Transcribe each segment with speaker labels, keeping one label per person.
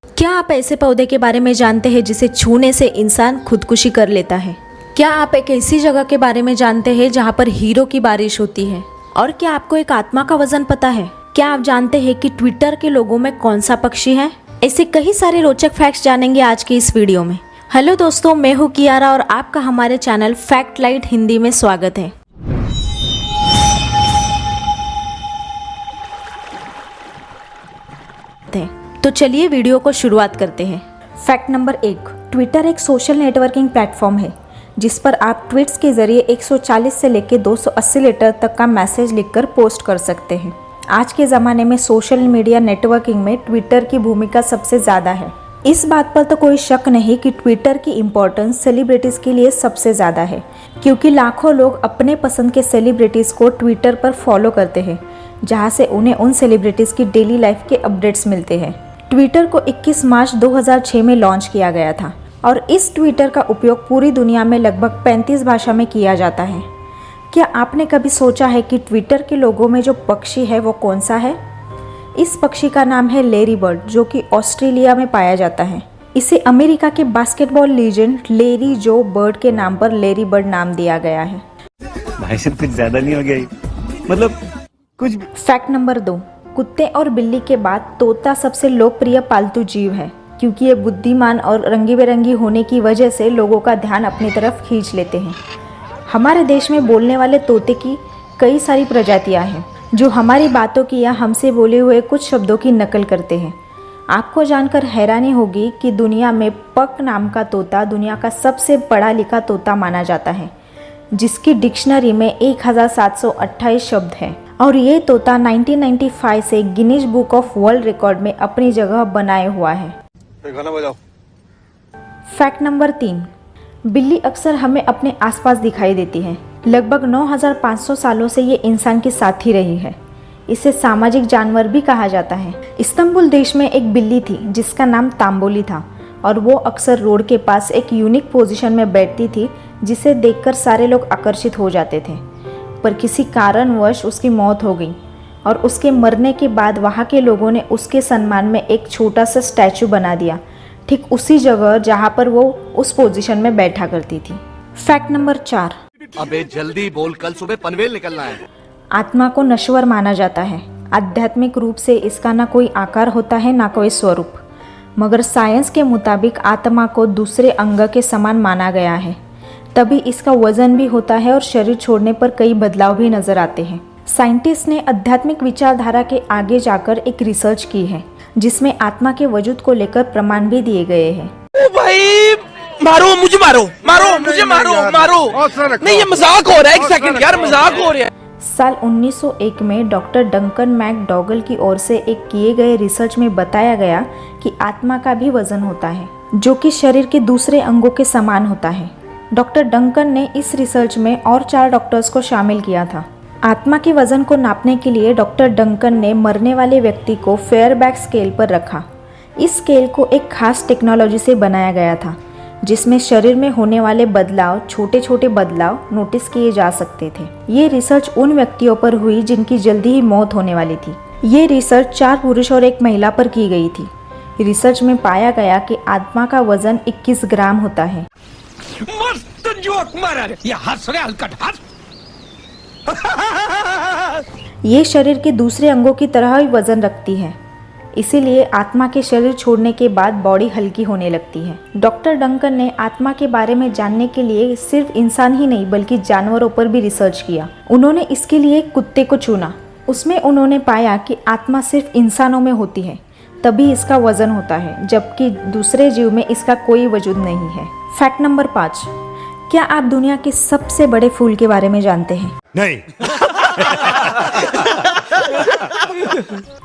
Speaker 1: क्या आप ऐसे पौधे के बारे में जानते हैं जिसे छूने से इंसान खुदकुशी कर लेता है? क्या आप एक ऐसी जगह के बारे में जानते हैं जहाँ पर हीरो की बारिश होती है? और क्या आपको एक आत्मा का वजन पता है? क्या आप जानते हैं कि ट्विटर के लोगों में कौन सा पक्षी है? ऐसे कई सारे रोचक फैक्ट्स जानेंगे आज की इस वीडियो में। हेलो दोस्तों, मैं हूँ कियारा और आपका हमारे चैनल फैक्ट लाइट हिंदी में स्वागत है। तो चलिए वीडियो को शुरुआत करते हैं। फैक्ट नंबर 1, ट्विटर एक सोशल नेटवर्किंग प्लेटफॉर्म है जिस पर आप ट्वीट्स के जरिए 140 से लेकर 280 लेटर तक का मैसेज लिखकर पोस्ट कर सकते हैं। आज के ज़माने में सोशल मीडिया नेटवर्किंग में ट्विटर की भूमिका सबसे ज़्यादा है। इस बात पर तो कोई शक नहीं कि ट्विटर की इम्पोर्टेंस सेलिब्रिटीज़ के लिए सबसे ज़्यादा है, क्योंकि लाखों लोग अपने पसंद के सेलिब्रिटीज़ को ट्विटर पर फॉलो करते हैं, जहां से उन्हें उन सेलिब्रिटीज़ की डेली लाइफ के अपडेट्स मिलते हैं। ट्विटर को 21 मार्च 2006 में लॉन्च किया गया था और इस ट्विटर का उपयोग पूरी दुनिया में लगभग 35 भाषा में किया जाता है। क्या आपने कभी सोचा है कि ट्विटर के लोगों में जो पक्षी है वो कौन सा है? इस पक्षी का नाम है लेरी बर्ड, जो कि ऑस्ट्रेलिया में पाया जाता है। इसे अमेरिका के बास्केटबॉल लीजेंड लेरी जो बर्ड के नाम पर लेरी बर्ड नाम दिया गया है।
Speaker 2: भाई साहब कुछ ज्यादा नहीं हो गया? मतलब कुछ।
Speaker 1: फैक्ट नंबर 2, कुत्ते और बिल्ली के बाद तोता सबसे लोकप्रिय पालतू जीव है, क्योंकि ये बुद्धिमान और रंगी बिरंगी होने की वजह से लोगों का ध्यान अपनी तरफ खींच लेते हैं। हमारे देश में बोलने वाले तोते की कई सारी प्रजातियां हैं जो हमारी बातों की या हमसे बोले हुए कुछ शब्दों की नकल करते हैं। आपको जानकर हैरानी होगी कि दुनिया में पक नाम का तोता दुनिया का सबसे पढ़ा लिखा तोता माना जाता है, जिसकी डिक्शनरी में 1728 शब्द हैं और ये तोता 1995 से Guinness book of world record में अपनी जगह बनाए हुआ है।
Speaker 2: गाना बजाओ।
Speaker 1: फैक्ट नंबर 3, बिल्ली अक्सर हमें अपने आसपास दिखाई देती है। लगभग 9500 सालों से ये इंसान के साथ ही रही है। इसे सामाजिक जानवर भी कहा जाता है। इस्तांबुल देश में एक बिल्ली थी जिसका नाम तांबोली था और वो अक्सर रोड के पास एक यूनिक पोजीशन में बैठती थी, जिसे देखकर सारे लोग आकर्षित हो जाते थे। पर किसी कारणवश उसकी मौत हो गई और उसके मरने के बाद वहाँ के लोगों ने उसके सम्मान में एक छोटा सा स्टैचू बना दिया, ठीक उसी जगह जहाँ पर वो उस पोजीशन में बैठा करती थी। फैक्ट नंबर 4,
Speaker 3: अबे जल्दी बोल, कल सुबह पनवेल निकलना है।
Speaker 1: आत्मा को नश्वर माना जाता है। आध्यात्मिक रूप से इसका ना कोई आकार होता है ना कोई स्वरूप, मगर साइंस के मुताबिक आत्मा को दूसरे अंग के समान माना गया है, तभी इसका वजन भी होता है और शरीर छोड़ने पर कई बदलाव भी नजर आते हैं। साइंटिस्ट ने आध्यात्मिक विचारधारा के आगे जाकर एक रिसर्च की है जिसमें आत्मा के वजूद को लेकर प्रमाण भी दिए गए हैं।
Speaker 4: ओ भाई, मारो मुझे, मारो मारो मुझे, मारो मारो। नहीं, ये मजाक हो रहा है। एक सेकंड यार, मजाक हो रहा है।
Speaker 1: साल 1901 में डॉक्टर डंकन मैकडॉगल की ओर से एक किए गए रिसर्च में बताया गया कि आत्मा का भी वजन होता है, जो कि शरीर के दूसरे अंगों के समान होता है। डॉक्टर डंकन ने इस रिसर्च में और 4 डॉक्टर्स को शामिल किया था। आत्मा के वजन को नापने के लिए डॉक्टर डंकन ने मरने वाले व्यक्ति को फेयरबैक स्केल पर रखा। इस स्केल को एक खास टेक्नोलॉजी से बनाया गया था, जिसमें शरीर में होने वाले बदलाव, छोटे छोटे बदलाव नोटिस किए जा सकते थे। ये रिसर्च उन व्यक्तियों पर हुई जिनकी जल्दी ही मौत होने वाली थी। ये रिसर्च 4 पुरुष और 1 महिला पर की गई थी। रिसर्च में पाया गया कि आत्मा का वजन 21 ग्राम होता है।
Speaker 4: मस्त जोक मारा रे, ये हंस रहे हलकट हंस।
Speaker 1: ये शरीर के दूसरे अंगों की तरह ही वजन रखती है, इसीलिए आत्मा के शरीर छोड़ने के बाद बॉडी हल्की होने लगती है। डॉक्टर डंकन ने आत्मा के बारे में जानने के लिए सिर्फ इंसान ही नहीं बल्कि जानवरों पर भी रिसर्च किया। उन्होंने इसके लिए कुत्ते को चुना। उसमें उन्होंने पाया कि आत्मा सिर्फ इंसानों में होती है, तभी इसका वजन होता है, जबकि दूसरे जीव में इसका कोई वजूद नहीं है। फैक्ट नंबर 5, क्या आप दुनिया के सबसे बड़े फूल के बारे में जानते हैं?
Speaker 2: नहीं।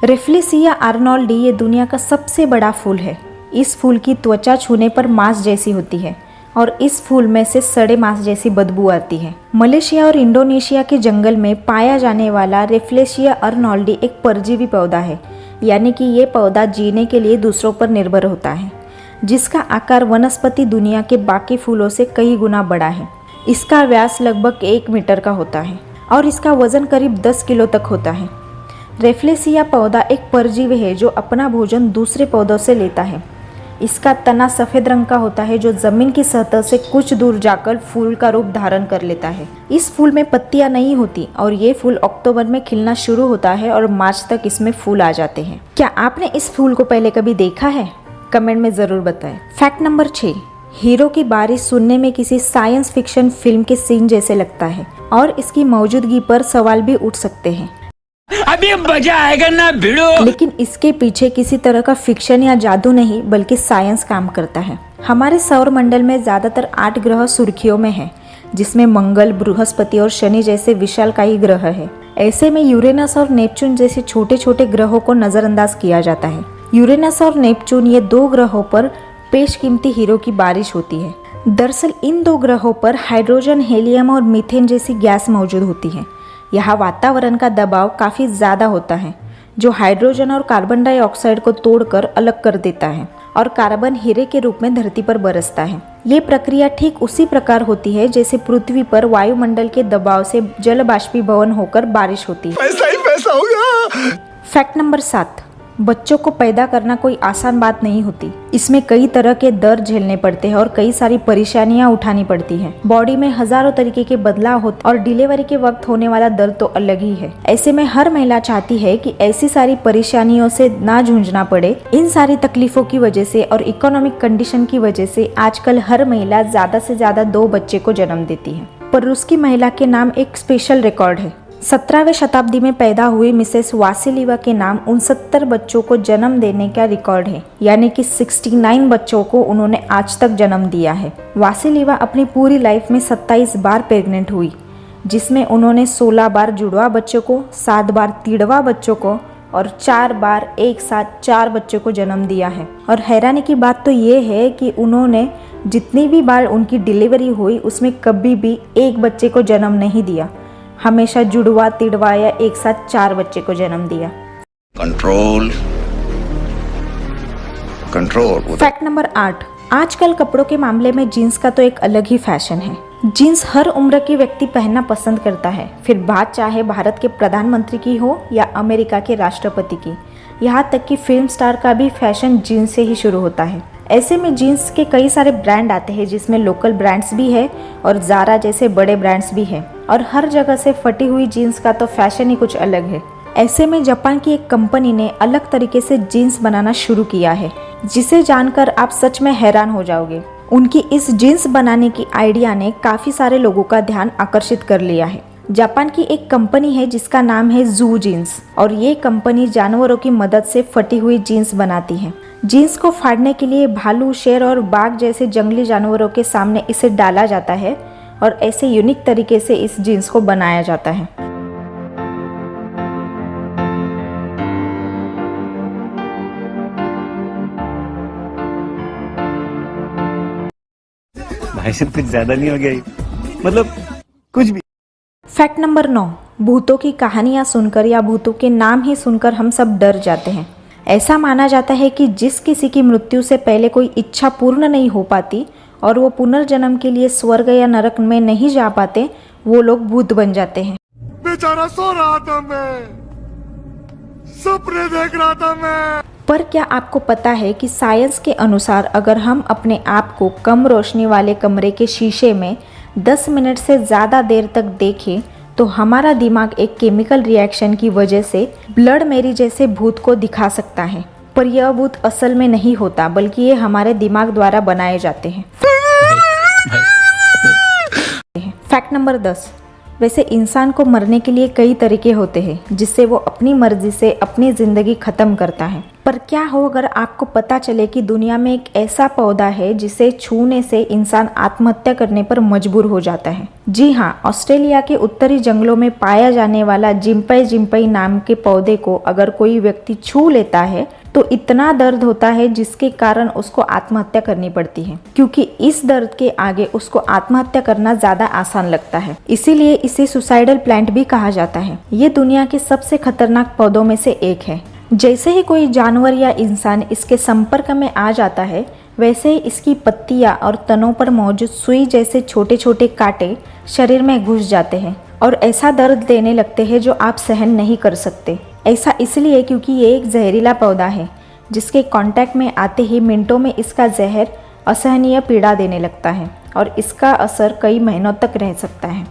Speaker 1: रेफ्लेसिया आर्नोल्डी ये दुनिया का सबसे बड़ा फूल है। इस फूल की त्वचा छूने पर मांस जैसी होती है और इस फूल में से सड़े मांस जैसी बदबू आती है। मलेशिया और इंडोनेशिया के जंगल में पाया जाने वाला रेफ्लेसिया आर्नोल्डी एक परजीवी पौधा है, यानी कि ये पौधा जीने के लिए दूसरों पर निर्भर होता है, जिसका आकार वनस्पति दुनिया के बाकी फूलों से कई गुना बड़ा है। इसका व्यास लगभग 1 मीटर का होता है और इसका वजन करीब 10 किलो तक होता है। रेफ्लेसिया पौधा एक परजीवी है जो अपना भोजन दूसरे पौधों से लेता है। इसका तना सफ़ेद रंग का होता है जो ज़मीन की सतह से कुछ दूर जाकर फूल का रूप धारण कर लेता है। इस फूल में पत्तियां नहीं होती और ये फूल अक्टूबर में खिलना शुरू होता है और मार्च तक इसमें फूल आ जाते हैं। क्या आपने इस फूल को पहले कभी देखा है? कमेंट में ज़रूर बताएं। फैक्ट नंबर 6, हीरो की बारिश सुनने में किसी साइंस फिक्शन फिल्म के सीन जैसे लगता है और इसकी मौजूदगी पर सवाल भी उठ सकते हैं।
Speaker 5: अभी मजा आएगा ना भिड़ो।
Speaker 1: लेकिन इसके पीछे किसी तरह का फिक्शन या जादू नहीं बल्कि साइंस काम करता है। हमारे सौर मंडल में ज्यादातर 8 ग्रह सुर्खियों में हैं, जिसमें मंगल, बृहस्पति और शनि जैसे विशालकाय ग्रह है। ऐसे में यूरेनस और नेपच्यून जैसे छोटे छोटे ग्रहों को नजरअंदाज किया जाता है। यूरेनस और नेपच्यून ये 2 ग्रहों पर पेशकीमती हीरो की बारिश होती है। दरअसल इन 2 ग्रहों पर हाइड्रोजन, हेलियम और मीथेन जैसी गैस मौजूद होती है। यहाँ वातावरण का दबाव काफ़ी ज़्यादा होता है जो हाइड्रोजन और कार्बन डाइऑक्साइड को तोड़कर अलग कर देता है और कार्बन हीरे के रूप में धरती पर बरसता है। ये प्रक्रिया ठीक उसी प्रकार होती है जैसे पृथ्वी पर वायुमंडल के दबाव से जल बाष्पीभवन होकर बारिश होती है।
Speaker 3: पैसा ही पैसा होगा।
Speaker 1: फैक्ट नंबर 7, बच्चों को पैदा करना कोई आसान बात नहीं होती। इसमें कई तरह के दर्द झेलने पड़ते हैं और कई सारी परेशानियां उठानी पड़ती हैं। बॉडी में हजारों तरीके के बदलाव होते और डिलीवरी के वक्त होने वाला दर्द तो अलग ही है। ऐसे में हर महिला चाहती है कि ऐसी सारी परेशानियों से ना जूझना पड़े। इन सारी तकलीफों की वजह से और इकोनॉमिक कंडीशन की वजह से आजकल हर महिला ज्यादा से ज्यादा 2 बच्चे को जन्म देती है। पर रूस की महिला के नाम एक स्पेशल रिकॉर्ड है। 17वीं शताब्दी में पैदा हुई मिसेस वासिलीवा के नाम 69 बच्चों को जन्म देने का रिकॉर्ड है, यानी कि 69 बच्चों को उन्होंने आज तक जन्म दिया है। वासिलीवा अपनी पूरी लाइफ में 27 बार प्रेग्नेंट हुई, जिसमें उन्होंने 16 बार जुड़वा बच्चों को, 7 बार तिड़वा बच्चों को और 4 बार एक साथ 4 बच्चों को जन्म दिया है। और हैरानी की बात तो ये है कि उन्होंने जितनी भी बार उनकी डिलीवरी हुई उसमें कभी भी एक बच्चे को जन्म नहीं दिया, हमेशा जुड़वा, तिड़वा या एक साथ 4 बच्चे को जन्म दिया।
Speaker 3: Control control.
Speaker 1: फैक्ट नंबर 8, आजकल कपड़ों के मामले में जीन्स का तो एक अलग ही फैशन है। जीन्स हर उम्र के व्यक्ति पहनना पसंद करता है, फिर बात चाहे भारत के प्रधानमंत्री की हो या अमेरिका के राष्ट्रपति की। यहाँ तक कि फिल्म स्टार का भी फैशन जीन्स से ही शुरू होता है। ऐसे में जीन्स के कई सारे ब्रांड आते हैं, जिसमें लोकल ब्रांड्स भी है और ज़ारा जैसे बड़े ब्रांड्स भी हैं। और हर जगह से फटी हुई जीन्स का तो फैशन ही कुछ अलग है। ऐसे में जापान की एक कंपनी ने अलग तरीके से जीन्स बनाना शुरू किया है, जिसे जानकर आप सच में हैरान हो जाओगे। उनकी इस जीन्स बनाने की आइडिया ने काफ़ी सारे लोगों का ध्यान आकर्षित कर लिया है। जापान की एक कंपनी है जिसका नाम है जू जीन्स, और ये कंपनी जानवरों की मदद से फटी हुई जीन्स बनाती है। जीन्स को फाड़ने के लिए भालू, शेर और बाघ जैसे जंगली जानवरों के सामने इसे डाला जाता है और ऐसे यूनिक तरीके से इस जीन्स को बनाया जाता है।
Speaker 2: भाई साहब कुछ ज्यादा नहीं हो गया ये? मतलब कुछ भी।
Speaker 1: फैक्ट नंबर 9, भूतों की कहानियां सुनकर या भूतों के नाम ही सुनकर हम सब डर जाते हैं। ऐसा माना जाता है कि जिस किसी की मृत्यु से पहले कोई इच्छा पूर्ण नहीं हो पाती और वो पुनर्जन्म के लिए स्वर्ग या नरक में नहीं जा पाते, वो लोग भूत बन जाते हैं।
Speaker 3: बेचारा सो रहा था, मैं सपने देख रहा था मैं।
Speaker 1: पर क्या आपको पता है कि साइंस के अनुसार अगर हम अपने आप को कम रोशनी वाले कमरे के शीशे में 10 मिनट से ज़्यादा देर तक देखें तो हमारा दिमाग एक केमिकल रिएक्शन की वजह से ब्लड मेरी जैसे भूत को दिखा सकता है। पर यह भूत असल में नहीं होता, बल्कि ये हमारे दिमाग द्वारा बनाए जाते हैं। फैक्ट नंबर 10, वैसे इंसान को मरने के लिए कई तरीके होते हैं जिससे वो अपनी मर्जी से अपनी ज़िंदगी ख़त्म करता है। पर क्या हो अगर आपको पता चले कि दुनिया में एक ऐसा पौधा है जिसे छूने से इंसान आत्महत्या करने पर मजबूर हो जाता है। जी हाँ, ऑस्ट्रेलिया के उत्तरी जंगलों में पाया जाने वाला जिम्पई जिम्पई नाम के पौधे को अगर कोई व्यक्ति छू लेता है तो इतना दर्द होता है जिसके कारण उसको आत्महत्या करनी पड़ती है, क्योंकि इस दर्द के आगे उसको आत्महत्या करना ज़्यादा आसान लगता है। इसीलिए इसे सुसाइडल प्लांट भी कहा जाता है। ये दुनिया के सबसे खतरनाक पौधों में से एक है। जैसे ही कोई जानवर या इंसान इसके संपर्क में आ जाता है, वैसे ही इसकी पत्तियां और तनों पर मौजूद सुई जैसे छोटे छोटे कांटे शरीर में घुस जाते हैं और ऐसा दर्द देने लगते हैं जो आप सहन नहीं कर सकते। ऐसा इसलिए क्योंकि ये एक जहरीला पौधा है जिसके कांटेक्ट में आते ही मिनटों में इसका जहर असहनीय पीड़ा देने लगता है और इसका असर कई महीनों तक रह सकता है।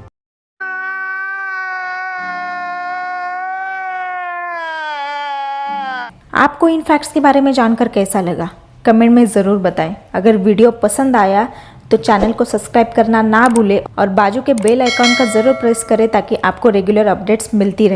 Speaker 1: आपको इन फैक्ट्स के बारे में जानकर कैसा लगा कमेंट में ज़रूर बताएं। अगर वीडियो पसंद आया तो चैनल को सब्सक्राइब करना ना भूलें और बाजू के बेल आइकॉन का ज़रूर प्रेस करें ताकि आपको रेगुलर अपडेट्स मिलती रहे।